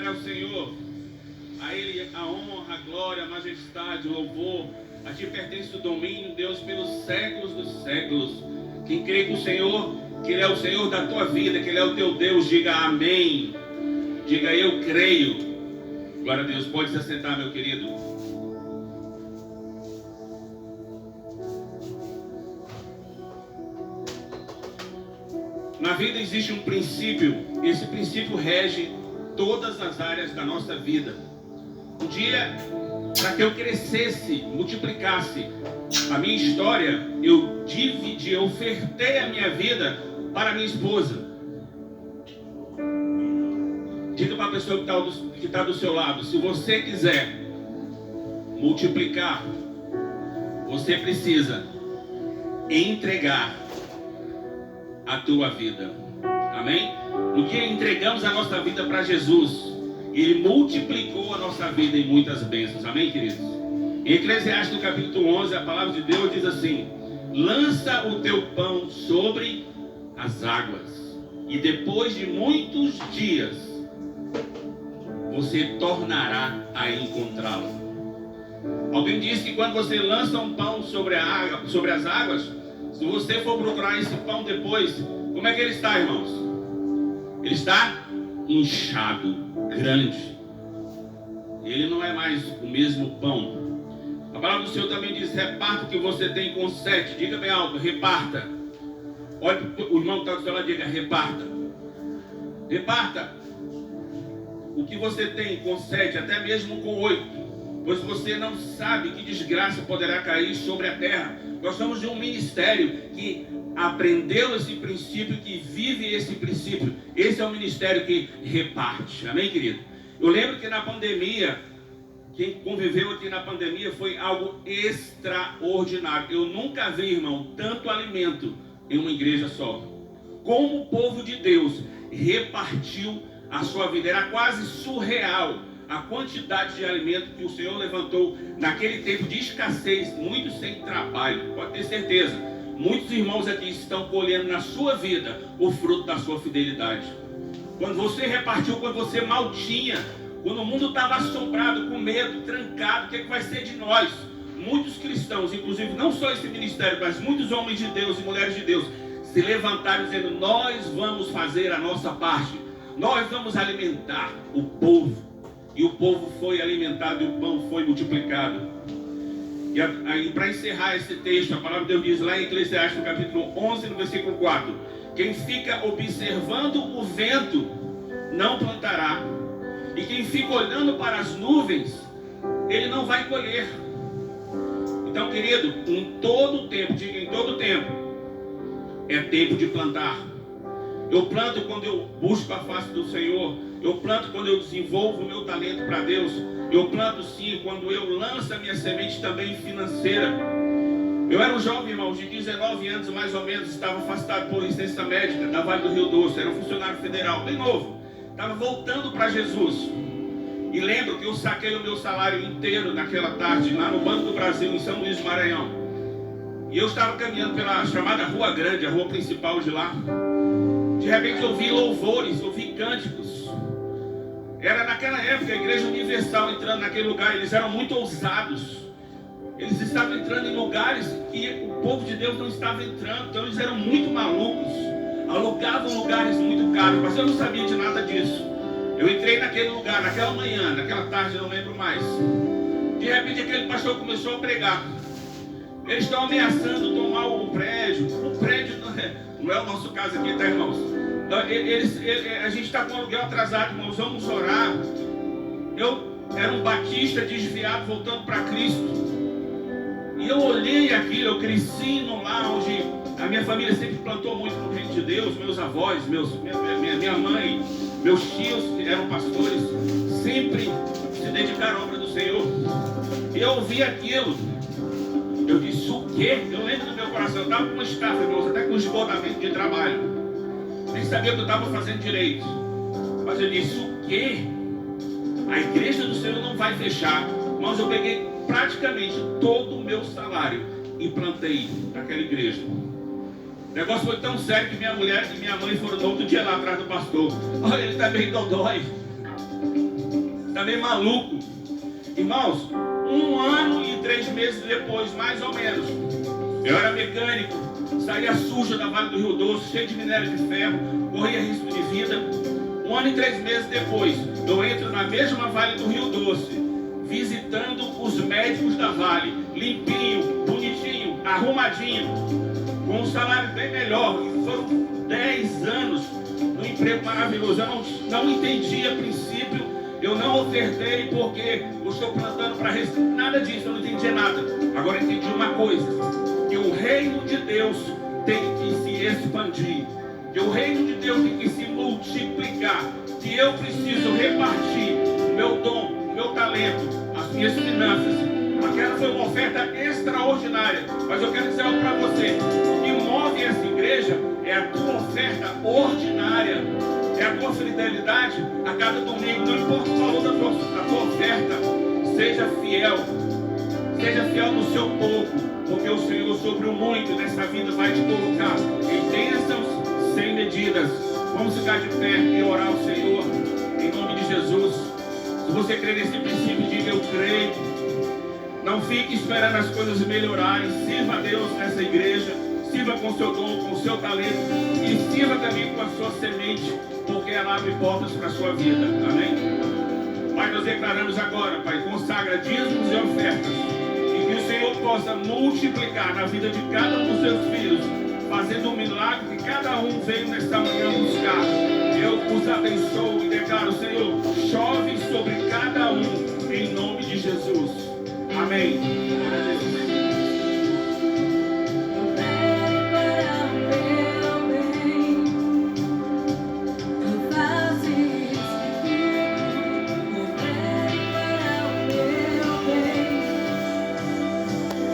dará ao Senhor. A Ele a honra, a glória, a majestade, o louvor. A Ti pertence o domínio, Deus, pelos séculos dos séculos. Quem crê que o Senhor, que Ele é o Senhor da tua vida, que Ele é o teu Deus, diga amém. Diga eu creio. Glória a Deus. Pode se assentar, meu querido. Na vida existe um princípio. Esse princípio rege todas as áreas da nossa vida. Um dia, para que eu crescesse, multiplicasse a minha história, eu dividi, eu ofertei a minha vida para a minha esposa. Diga para a pessoa que está do seu lado: se você quiser multiplicar, você precisa entregar a tua vida. Amém? No que entregamos a nossa vida para Jesus, Ele multiplicou a nossa vida em muitas bênçãos. Amém, queridos? Em Eclesiastes, no capítulo 11, a palavra de Deus diz assim: lança o teu pão sobre as águas, e depois de muitos dias você tornará a encontrá-lo. Alguém disse que quando você lança um pão sobre as águas, se você for procurar esse pão depois, como é que ele está, irmãos? Ele está inchado, grande. Ele não é mais o mesmo pão. A palavra do Senhor também diz: reparta o que você tem com 7. Diga bem alto: reparta. Olha o irmão que está do seu lado, diga: reparta. Reparta o que você tem com 7, até mesmo com 8, pois você não sabe que desgraça poderá cair sobre a terra. Nós somos de um ministério que aprendeu esse princípio, que vive esse princípio. Esse é o ministério que reparte. Amém, querido? Eu lembro que na pandemia, quem conviveu aqui na pandemia, foi algo extraordinário. Eu nunca vi, irmão, tanto alimento em uma igreja só. Como o povo de Deus repartiu a sua vida. Era quase surreal a quantidade de alimento que o Senhor levantou naquele tempo de escassez, muitos sem trabalho. Pode ter certeza, muitos irmãos aqui estão colhendo na sua vida o fruto da sua fidelidade. Quando você repartiu, quando você mal tinha, quando o mundo estava assombrado, com medo, trancado, o que vai ser de nós? Muitos cristãos, inclusive não só esse ministério, mas muitos homens de Deus e mulheres de Deus, se levantaram dizendo: nós vamos fazer a nossa parte, nós vamos alimentar o povo. E o povo foi alimentado e o pão foi multiplicado. E aí, para encerrar esse texto, a palavra de Deus diz lá em Eclesiastes, no capítulo 11, no versículo 4: quem fica observando o vento não plantará, e quem fica olhando para as nuvens, ele não vai colher. Então, querido, em todo tempo, diga em todo tempo, é tempo de plantar. Eu planto quando eu busco a face do Senhor. Eu planto quando eu desenvolvo o meu talento para Deus. Eu planto sim quando eu lanço a minha semente também financeira. Eu era um jovem, irmão, de 19 anos mais ou menos. Estava afastado por licença médica da Vale do Rio Doce. Era um funcionário federal, bem novo. Estava voltando para Jesus. E lembro que eu saquei o meu salário inteiro naquela tarde, lá no Banco do Brasil, em São Luís do Maranhão. E eu estava caminhando pela chamada Rua Grande, a rua principal de lá. De repente eu ouvi louvores, ouvi cânticos. Era naquela época a Igreja Universal entrando naquele lugar. Eles eram muito ousados. Eles estavam entrando em lugares que o povo de Deus não estava entrando. Então eles eram muito malucos. Alugavam lugares muito caros. Mas eu não sabia de nada disso. Eu entrei naquele lugar, naquela manhã, naquela tarde, não lembro mais. De repente aquele pastor começou a pregar. Eles estão ameaçando tomar o prédio. O prédio não é o nosso caso aqui, tá, irmãos? A gente está com o aluguel atrasado, irmãos, vamos orar. Eu era um batista desviado, voltando para Cristo. E eu olhei aquilo, eu cresci num lar onde a minha família sempre plantou muito no reino de Deus. Meus avós, minha mãe, meus tios, que eram pastores, sempre se dedicaram à obra do Senhor. E eu ouvi aquilo. Eu disse: o quê? Eu lembro do meu coração, eu estava com uma estafa, irmãos, até com esgotamento de trabalho. Nem sabia o que eu estava fazendo direito. Mas eu disse: o quê? A igreja do Senhor não vai fechar. Mas eu peguei praticamente todo o meu salário e plantei naquela igreja. O negócio foi tão sério que minha mulher e minha mãe foram no outro dia lá atrás do pastor. Olha, ele está bem dodói. Está meio maluco. Irmãos, 1 ano e 3 meses depois, mais ou menos, eu era mecânico, saía sujo da Vale do Rio Doce, cheio de minério de ferro, corria risco de vida. 1 ano e 3 meses depois, eu entro na mesma Vale do Rio Doce, visitando os médicos da Vale, limpinho, bonitinho, arrumadinho, com um salário bem melhor. E foram 10 anos no emprego maravilhoso. Eu não entendi a princípio, eu não ofertei porque eu estou plantando para receber. Nada disso, eu não entendi nada. Agora eu entendi uma coisa, que o reino de Deus tem que se expandir, que o reino de Deus tem que se multiplicar, que eu preciso repartir meu dom, meu talento, as minhas finanças. Aquela foi uma oferta extraordinária, mas eu quero dizer algo para você: o que move essa igreja é a tua oferta ordinária, é a tua fidelidade a cada domingo. Não importa o valor da tua oferta, seja fiel no seu pouco, porque o Senhor sobre o muito nessa vida vai te colocar em bênçãos sem medidas. Vamos ficar de pé e orar ao Senhor em nome de Jesus. Se você crê nesse princípio, diga: eu creio. Não fique esperando as coisas melhorarem. Sirva a Deus nessa igreja, sirva com o seu dom, com o seu talento, e sirva também com a sua semente, porque ela abre portas para a sua vida. Amém? Pai, nós declaramos agora, Pai, consagra dízimos e ofertas, e que o Senhor possa multiplicar na vida de cada um dos seus filhos, fazendo um milagre que cada um veio nesta manhã buscar. Eu os abençoo e declaro: Senhor, chove sobre cada um, em nome de Jesus. Amém.